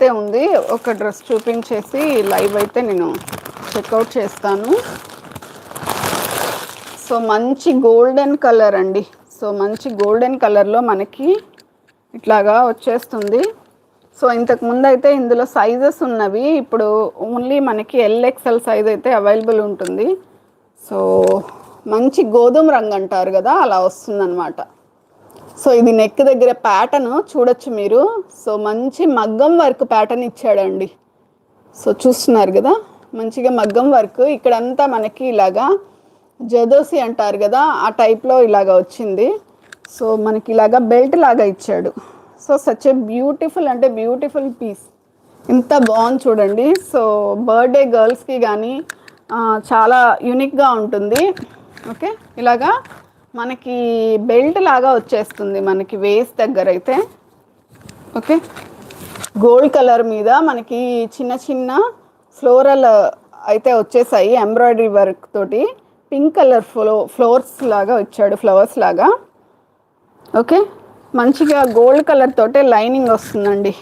అయితే ఉంది. ఒక డ్రెస్ చూపించేసి లైవ్ అయితే నేను చెక్అవుట్ చేస్తాను. సో మంచి గోల్డెన్ కలర్ అండి. సో మంచి గోల్డెన్ కలర్లో మనకి ఇట్లాగా వచ్చేస్తుంది. సో ఇంతకు ముందు అయితే ఇందులో సైజెస్ ఉన్నవి, ఇప్పుడు ఓన్లీ మనకి ఎల్ఎక్స్ఎల్ సైజ్ అయితే అవైలబుల్ ఉంటుంది. సో మంచి గోధుమ రంగు అంటారు కదా, అలా వస్తుందన్నమాట. సో ఇది నెక్ దగ్గర ప్యాటర్న్ చూడొచ్చు మీరు. సో మంచి మగ్గం వర్క్ ప్యాటర్న్ ఇచ్చాడండి. సో చూస్తున్నారు కదా, మంచిగా మగ్గం వర్క్. ఇక్కడంతా మనకి ఇలాగా జదోసి అంటారు కదా, ఆ టైప్లో ఇలాగా వచ్చింది. సో మనకి ఇలాగా బెల్ట్ లాగా ఇచ్చాడు. సో సచ్ ఏ బ్యూటిఫుల్ అంటే బ్యూటిఫుల్ పీస్. ఇంత బాగుంది చూడండి. సో బర్త్డే గర్ల్స్కి కానీ చాలా యూనిక్గా ఉంటుంది. ఓకే, ఇలాగా మనకి బెల్ట్ లాగా వచ్చేస్తుంది మనకి వేస్ట్ దగ్గర అయితే. ఓకే, గోల్డ్ కలర్ మీద మనకి చిన్న చిన్న ఫ్లోరల్ అయితే వచ్చేసాయి ఎంబ్రాయిడరీ వర్క్ తోటి. పింక్ కలర్ ఫ్లోర్స్ లాగా వచ్చాడు, ఫ్లవర్స్ లాగా. ఓకే, మంచిగా గోల్డ్ కలర్ తోటే లైనింగ్ వస్తుందండి.